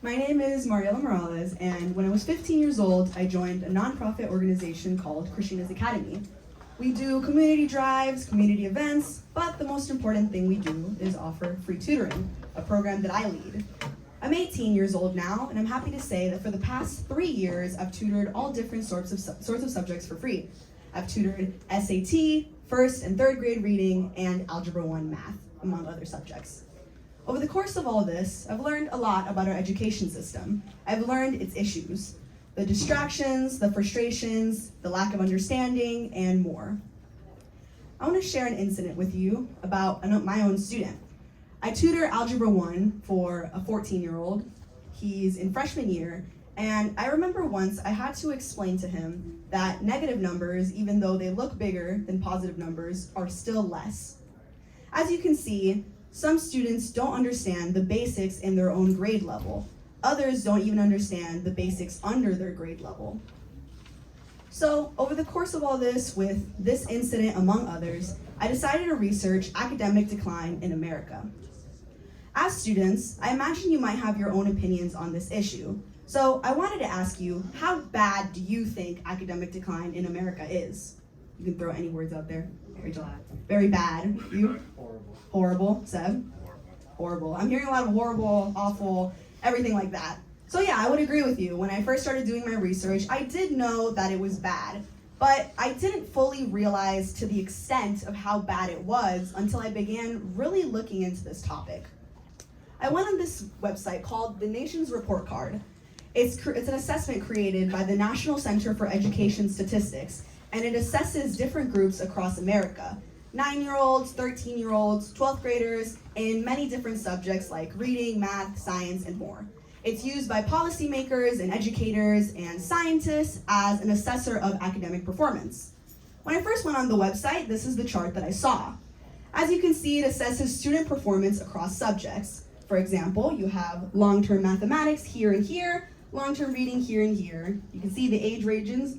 My name is Mariela, and when I was 15 years old, I joined a nonprofit organization called Christina's Academy. We do community drives, community events, but the most important thing we do is offer free tutoring, a program that I lead. I'm 18 years old now, and I'm happy to say that for the past 3 years, I've tutored all different sorts of subjects for free. I've tutored SAT, first and third grade reading, and Algebra 1 math, among other subjects. Over the course of all this, I've learned a lot about our education system. I've learned its issues, the distractions, the frustrations, the lack of understanding, and more. I want to share an incident with you about my own student. I tutor Algebra 1 for a 14-year-old. He's in freshman year, and I remember once I had to explain to him that negative numbers, even though they look bigger than positive numbers, are still less. As you can see, some students don't understand the basics in their own grade level. Others don't even understand the basics under their grade level. So, over the course of all this, with this incident among others, I decided to research academic decline in America. As students, I imagine you might have your own opinions on this issue. So, I wanted to ask you, how bad do you think academic decline in America is? You can throw any words out there. Rachel. Very bad. You? Horrible. Horrible. Seb? Horrible. I'm hearing a lot of horrible, awful, everything like that. So yeah, I would agree with you. When I first started doing my research, I did know that it was bad, but I didn't fully realize to the extent of how bad it was until I began really looking into this topic. I went on this website called The Nation's Report Card. It's an assessment created by the National Center for Education Statistics, and it assesses different groups across America. 9-year-olds, 13-year-olds, 12th graders, in many different subjects like reading, math, science, and more. It's used by policymakers and educators and scientists as an assessor of academic performance. When I first went on the website, this is the chart that I saw. As you can see, it assesses student performance across subjects. For example, you have long-term mathematics here and here, long-term reading here and here. You can see the age ranges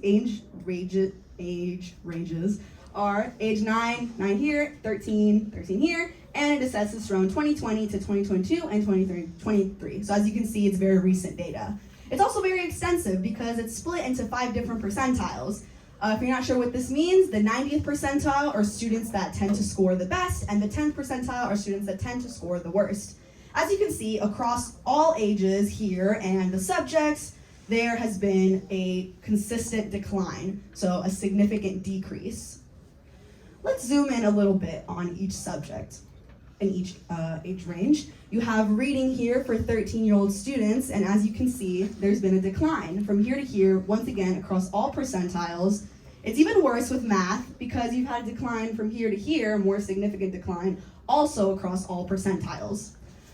are age 9 here, 13 here, and it assesses from 2020 to 2022 and 2023. So as you can see, it's very recent data. It's also very extensive because it's split into 5 different percentiles. If you're not sure what this means, the 90th percentile are students that tend to score the best, and the 10th percentile are students that tend to score the worst. As you can see, across all ages here and the subjects, there has been a consistent decline, so a significant decrease. Let's zoom in a little bit on each subject in each age range. You have reading here for 13-year-old students, and as you can see, there's been a decline from here to here, once again, across all percentiles. It's even worse with math because you've had a decline from here to here, a more significant decline, also across all percentiles.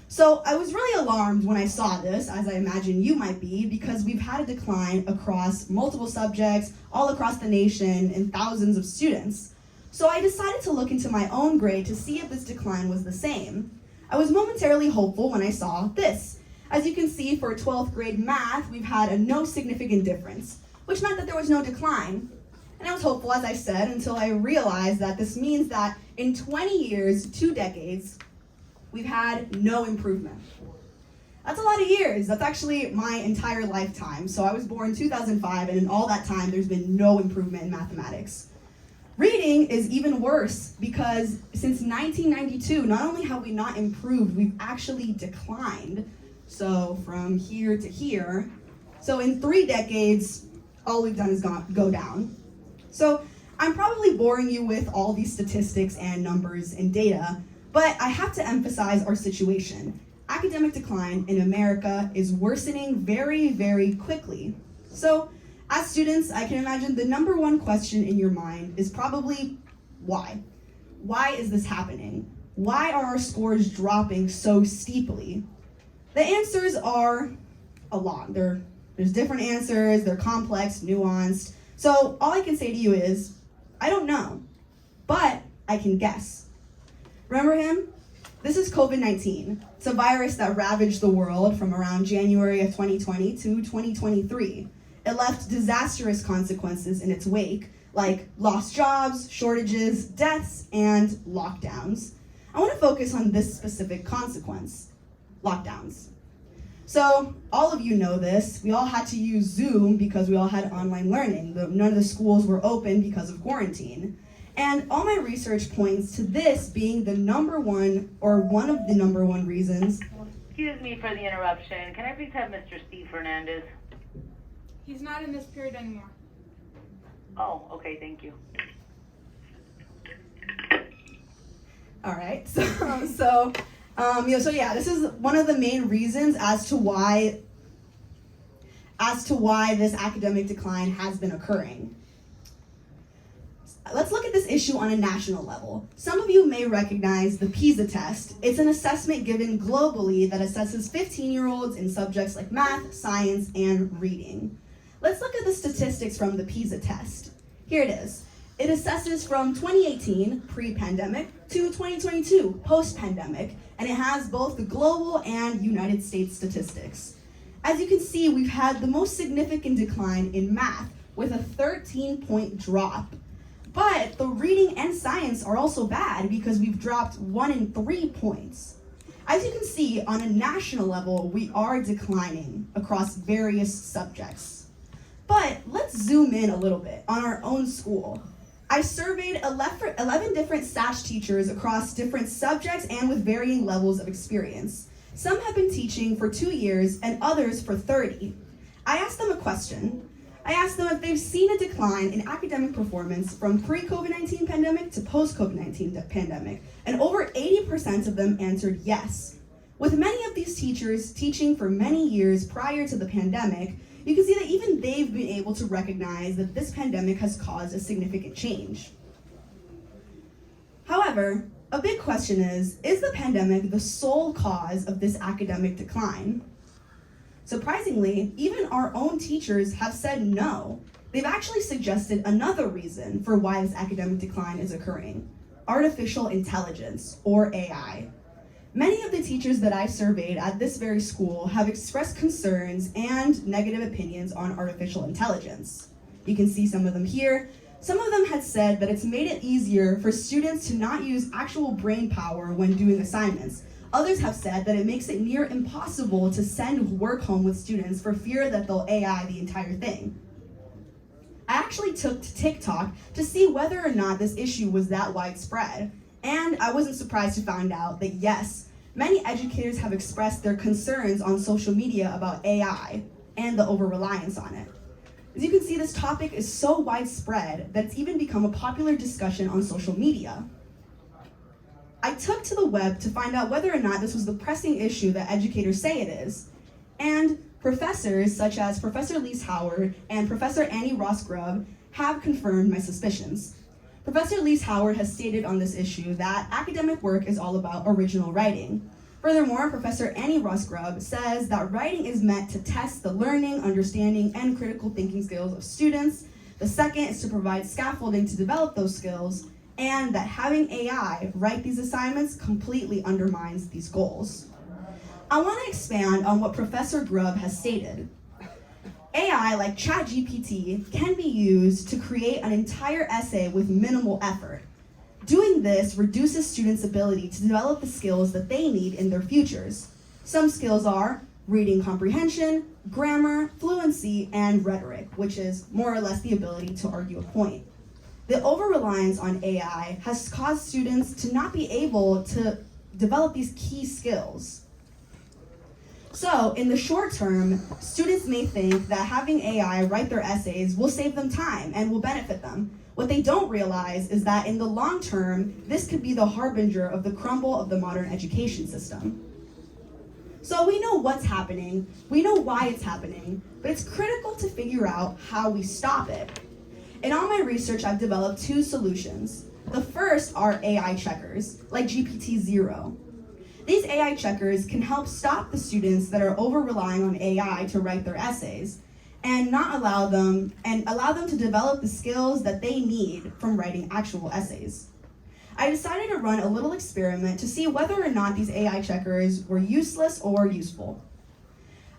So I was really alarmed when I saw this, as I imagine you might be, because we've had a decline across multiple subjects, all across the nation, and thousands of students. So I decided to look into my own grade to see if this decline was the same. I was momentarily hopeful when I saw this. As you can see, for 12th grade math, we've had a no significant difference, which meant that there was no decline. And I was hopeful, as I said, until I realized that this means that in 20 years, 2 decades, we've had no improvement. That's a lot of years. That's actually my entire lifetime. So I was born in 2005, and in all that time, there's been no improvement in mathematics. Reading is even worse because since 1992, not only have we not improved, we've actually declined. So from here to here. So in 3 decades, all we've done is go down. So I'm probably boring you with all these statistics and numbers and data, but I have to emphasize our situation. Academic decline in America is worsening very, very quickly. So as students, I can imagine the number one question in your mind is probably why? Why is this happening? Why are our scores dropping so steeply? The answers are a lot. There's different answers, they're complex, nuanced. So all I can say to you is, I don't know, but I can guess. Remember him? This is COVID-19. It's a virus that ravaged the world from around January of 2020 to 2023. It left disastrous consequences in its wake, like lost jobs, shortages, deaths, and lockdowns. I want to focus on this specific consequence, lockdowns. So all of you know this. We all had to use Zoom because we all had online learning. None of the schools were open because of quarantine. And all my research points to this being the number one, or one of the number one reasons. Excuse me for the interruption. Can I please have Mr. Steve Fernandez? He's not in this period anymore. Oh, okay, thank you. All right, so this is one of the main reasons as to why this academic decline has been occurring. Let's look at this issue on a national level. Some of you may recognize the PISA test. It's an assessment given globally that assesses 15-year-olds in subjects like math, science, and reading. Let's look at the statistics from the PISA test. Here it is. It assesses from 2018, pre-pandemic, to 2022, post-pandemic, and it has both the global and United States statistics. As you can see, we've had the most significant decline in math, with a 13-point drop. But the reading and science are also bad because we've dropped 1 in 3 points. As you can see, on a national level, we are declining across various subjects. But let's zoom in a little bit on our own school. I surveyed 11 different SACH teachers across different subjects and with varying levels of experience. Some have been teaching for 2 years and others for 30. I asked them a question. I asked them if they've seen a decline in academic performance from pre-COVID-19 pandemic to post-COVID-19 pandemic, and over 80% of them answered yes. With many of these teachers teaching for many years prior to the pandemic, you can see that even they've been able to recognize that this pandemic has caused a significant change. However, a big question is the pandemic the sole cause of this academic decline? Surprisingly, even our own teachers have said no. They've actually suggested another reason for why this academic decline is occurring: artificial intelligence, or AI. Many of the teachers that I surveyed at this very school have expressed concerns and negative opinions on artificial intelligence. You can see some of them here. Some of them had said that it's made it easier for students to not use actual brain power when doing assignments. Others have said that it makes it near impossible to send work home with students for fear that they'll AI the entire thing. I actually took to TikTok to see whether or not this issue was that widespread. And I wasn't surprised to find out that yes, many educators have expressed their concerns on social media about AI and the over-reliance on it. As you can see, this topic is so widespread that it's even become a popular discussion on social media. I took to the web to find out whether or not this was the pressing issue that educators say it is. And professors such as Professor Lise Howard and Professor Annie Ross-Grubb have confirmed my suspicions. Professor Lise Howard has stated on this issue that academic work is all about original writing. Furthermore, Professor Annie Ross-Grubb says that writing is meant to test the learning, understanding, and critical thinking skills of students. The second is to provide scaffolding to develop those skills, and that having AI write these assignments completely undermines these goals. I want to expand on what Professor Grubb has stated. AI, like ChatGPT, can be used to create an entire essay with minimal effort. Doing this reduces students' ability to develop the skills that they need in their futures. Some skills are reading comprehension, grammar, fluency, and rhetoric, which is more or less the ability to argue a point. The over-reliance on AI has caused students to not be able to develop these key skills. So, in the short term, students may think that having AI write their essays will save them time and will benefit them. What they don't realize is that in the long term, this could be the harbinger of the crumble of the modern education system. So we know what's happening, we know why it's happening, but it's critical to figure out how we stop it. In all my research, I've developed 2 solutions. The first are AI checkers, like GPT-0. These AI checkers can help stop the students that are over-relying on AI to write their essays, and allow them to develop the skills that they need from writing actual essays. I decided to run a little experiment to see whether or not these AI checkers were useless or useful.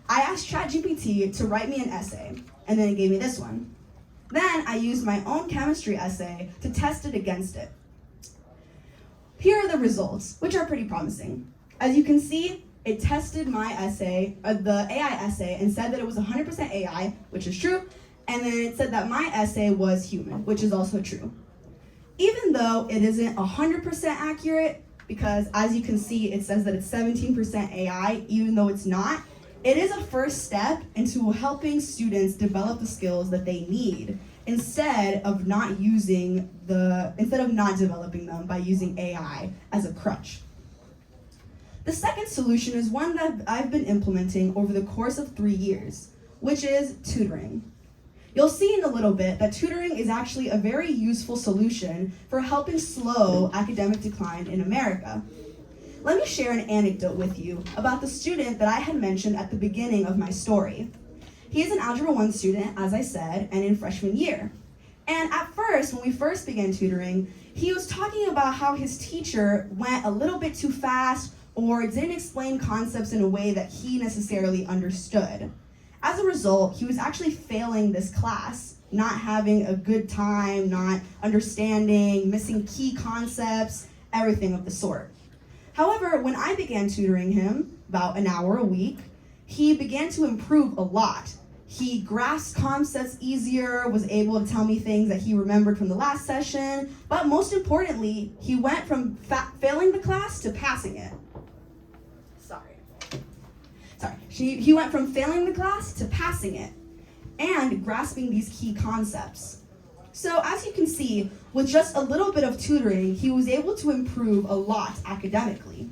I asked ChatGPT to write me an essay, and then it gave me this one. Then I used my own chemistry essay to test it against it. Here are the results, which are pretty promising. As you can see, it tested my essay, the AI essay, and said that it was 100% AI, which is true, and then it said that my essay was human, which is also true. Even though it isn't 100% accurate, because as you can see, it says that it's 17% AI, even though it's not, it is a first step into helping students develop the skills that they need instead of not developing them by using AI as a crutch. The second solution is one that I've been implementing over the course of 3 years, which is tutoring. You'll see in a little bit that tutoring is actually a very useful solution for helping slow academic decline in America. Let me share an anecdote with you about the student that I had mentioned at the beginning of my story. He is an Algebra 1 student, as I said, and in freshman year. And at first, when we first began tutoring, he was talking about how his teacher went a little bit too fast or didn't explain concepts in a way that he necessarily understood. As a result, he was actually failing this class, not having a good time, not understanding, missing key concepts, everything of the sort. However, when I began tutoring him, about an hour a week, he began to improve a lot. He grasped concepts easier, was able to tell me things that he remembered from the last session, but most importantly, he went from failing the class to passing it. He went from failing the class to passing it and grasping these key concepts. So as you can see, with just a little bit of tutoring, he was able to improve a lot academically.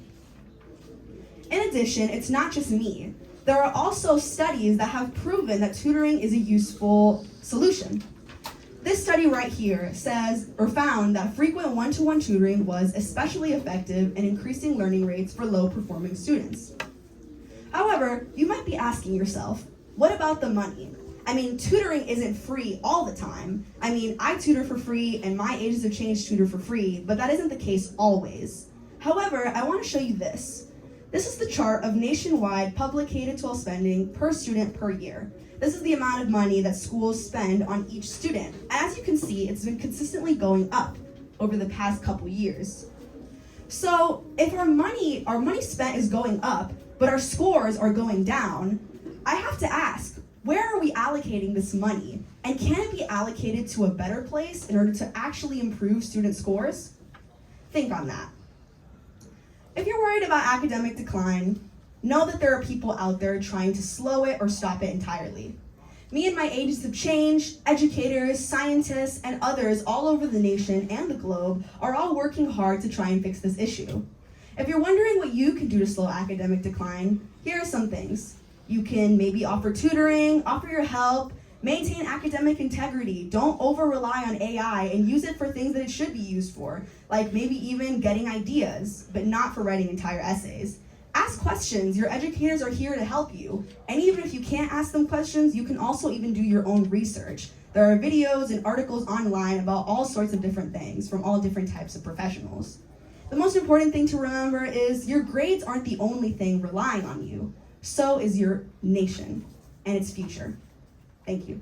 In addition, it's not just me. There are also studies that have proven that tutoring is a useful solution. This study right here found that frequent one-to-one tutoring was especially effective in increasing learning rates for low-performing students. However, you might be asking yourself, what about the money? I mean, tutoring isn't free all the time. I mean, I tutor for free and my Ages of Change tutor for free, but that isn't the case always. However, I want to show you this. This is the chart of nationwide public K-12 spending per student per year. This is the amount of money that schools spend on each student. As you can see, it's been consistently going up over the past couple years. So if our money spent is going up, but our scores are going down, I have to ask, where are we allocating this money? And can it be allocated to a better place in order to actually improve student scores? Think on that. If you're worried about academic decline, know that there are people out there trying to slow it or stop it entirely. Me and my Ages of Change, educators, scientists, and others all over the nation and the globe are all working hard to try and fix this issue. If you're wondering what you can do to slow academic decline, here are some things. You can maybe offer tutoring, offer your help, maintain academic integrity. Don't over-rely on AI and use it for things that it should be used for, like maybe even getting ideas, but not for writing entire essays. Ask questions. Your educators are here to help you. And even if you can't ask them questions, you can also even do your own research. There are videos and articles online about all sorts of different things from all different types of professionals. The most important thing to remember is your grades aren't the only thing relying on you. So is your nation and its future. Thank you.